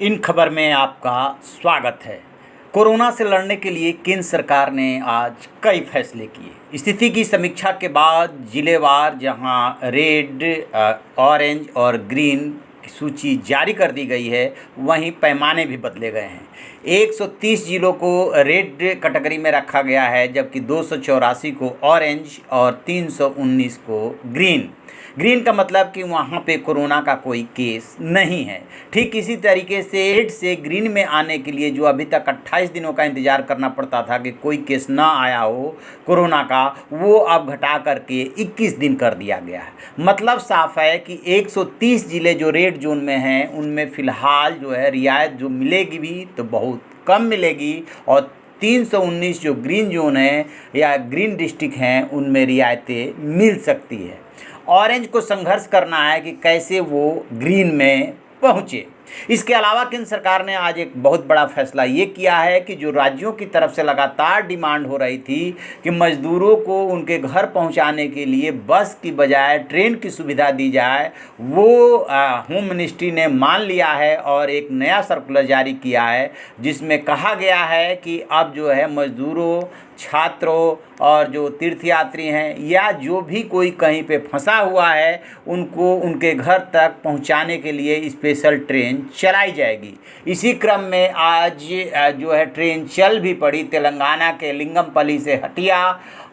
इन खबर में आपका स्वागत है। कोरोना से लड़ने के लिए केंद्र सरकार ने आज कई फैसले किए। स्थिति की समीक्षा के बाद जिलेवार जहां रेड, ऑरेंज और ग्रीन की सूची जारी कर दी गई है, वहीं पैमाने भी बदले गए हैं। 130 जिलों को रेड कैटेगरी में रखा गया है, जबकि 284 को ऑरेंज और 319 को ग्रीन। ग्रीन का मतलब कि वहाँ पे कोरोना का कोई केस नहीं है। ठीक इसी तरीके से रेड से ग्रीन में आने के लिए जो अभी तक 28 दिनों का इंतज़ार करना पड़ता था कि कोई केस ना आया हो कोरोना का, वो अब घटा करके 21 दिन कर दिया गया है। मतलब साफ है कि 130 ज़िले जो रेड जोन में हैं, उनमें फ़िलहाल जो है रियायत जो मिलेगी भी तो बहुत कम मिलेगी, और 319 जो ग्रीन जोन है या ग्रीन डिस्ट्रिक्ट हैं, उनमें रियायतें मिल सकती है। ऑरेंज को संघर्ष करना है कि कैसे वो ग्रीन में पहुँचे। इसके अलावा केंद्र सरकार ने आज एक बहुत बड़ा फैसला ये किया है कि जो राज्यों की तरफ से लगातार डिमांड हो रही थी कि मज़दूरों को उनके घर पहुंचाने के लिए बस की बजाय ट्रेन की सुविधा दी जाए, वो होम मिनिस्ट्री ने मान लिया है और एक नया सर्कुलर जारी किया है, जिसमें कहा गया है कि अब जो है मज़दूरों, छात्रों और जो तीर्थयात्री हैं या जो भी कोई कहीं पे फंसा हुआ है, उनको उनके घर तक पहुंचाने के लिए स्पेशल ट्रेन चलाई जाएगी। इसी क्रम में आज जो है ट्रेन चल भी पड़ी। तेलंगाना के लिंगमपल्ली से हटिया,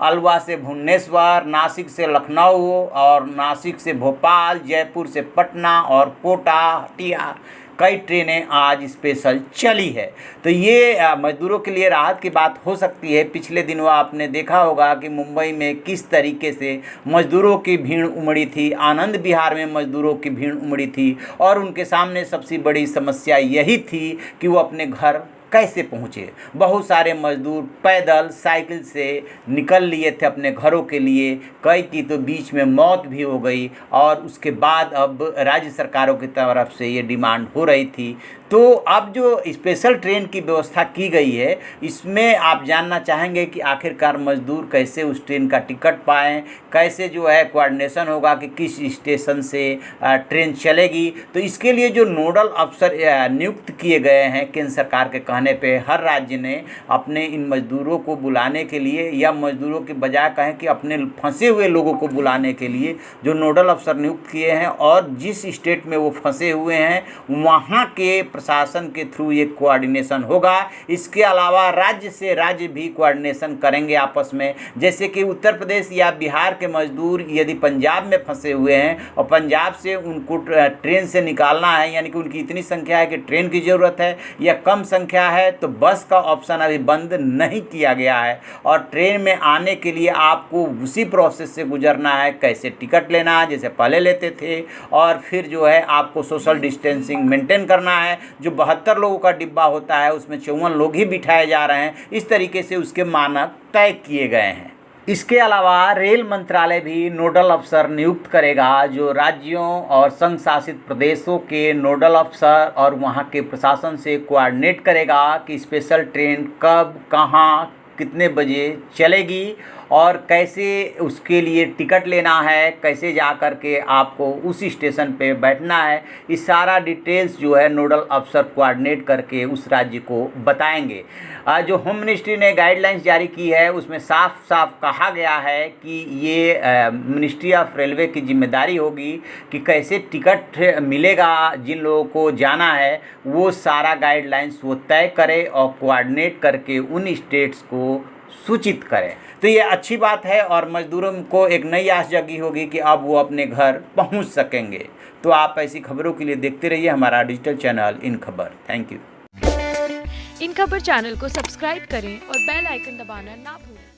अलवा से भुवनेश्वर, नासिक से लखनऊ और नासिक से भोपाल, जयपुर से पटना और कोटा, हटिया, कई ट्रेनें आज स्पेशल चली है। तो ये मज़दूरों के लिए राहत की बात हो सकती है। पिछले दिनों आपने देखा होगा कि मुंबई में किस तरीके से मज़दूरों की भीड़ उमड़ी थी, आनंद विहार में मज़दूरों की भीड़ उमड़ी थी, और उनके सामने सबसे बड़ी समस्या यही थी कि वो अपने घर कैसे पहुँचे। बहुत सारे मज़दूर पैदल, साइकिल से निकल लिए थे अपने घरों के लिए, कई की तो बीच में मौत भी हो गई। और उसके बाद अब राज्य सरकारों की तरफ से ये डिमांड हो रही थी। तो अब जो स्पेशल ट्रेन की व्यवस्था की गई है, इसमें आप जानना चाहेंगे कि आखिरकार मज़दूर कैसे उस ट्रेन का टिकट पाएँ, कैसे जो है कोऑर्डिनेशन होगा कि किस स्टेशन से ट्रेन चलेगी। तो इसके लिए जो नोडल अफसर नियुक्त किए गए हैं केंद्र सरकार के कहने पे, हर राज्य ने अपने इन मज़दूरों को बुलाने के लिए, या मज़दूरों के बजाय कहें कि अपने फंसे हुए लोगों को बुलाने के लिए जो नोडल अफसर नियुक्त किए हैं, और जिस स्टेट में वो फंसे हुए हैं वहाँ के प्रशासन के थ्रू ये कोऑर्डिनेशन होगा। इसके अलावा राज्य से राज्य भी कोऑर्डिनेशन करेंगे आपस में। जैसे कि उत्तर प्रदेश या बिहार के मज़दूर यदि पंजाब में फंसे हुए हैं और पंजाब से उनको ट्रेन से निकालना है, यानी कि उनकी इतनी संख्या है कि ट्रेन की ज़रूरत है, या कम संख्या है, तो बस का ऑप्शन अभी बंद नहीं किया गया है। और ट्रेन में आने के लिए आपको उसी प्रोसेस से गुजरना है, कैसे टिकट लेना है जैसे पहले लेते थे, और फिर जो है आपको सोशल डिस्टेंसिंग मेंटेन करना है। जो 72 लोगों का डिब्बा होता है उसमें 54 लोग ही बिठाए जा रहे हैं। इस तरीके से उसके मानक तय किए गए हैं। इसके अलावा रेल मंत्रालय भी नोडल अफसर नियुक्त करेगा, जो राज्यों और संघ शासित प्रदेशों के नोडल अफसर और वहाँ के प्रशासन से कोऑर्डिनेट करेगा कि स्पेशल ट्रेन कब, कहाँ, कितने बजे चलेगी और कैसे उसके लिए टिकट लेना है, कैसे जा कर के आपको उस स्टेशन पे बैठना है। ये सारा डिटेल्स जो है नोडल अफसर कोऑर्डिनेट करके उस राज्य को बताएंगे। जो होम मिनिस्ट्री ने गाइडलाइंस जारी की है, उसमें साफ साफ कहा गया है कि ये मिनिस्ट्री ऑफ रेलवे की जिम्मेदारी होगी कि कैसे टिकट मिलेगा, जिन लोगों को जाना है वो सारा गाइडलाइंस वो तय करे और कोऑर्डिनेट करके उन स्टेट्स को सूचित करें। तो ये अच्छी बात है और मज़दूरों को एक नई आस जगी होगी कि अब वो अपने घर पहुंच सकेंगे। तो आप ऐसी खबरों के लिए देखते रहिए हमारा डिजिटल चैनल इन खबर। Thank you. इन खबर चैनल को सब्सक्राइब करें और बेल आइकन दबाना ना भूलें।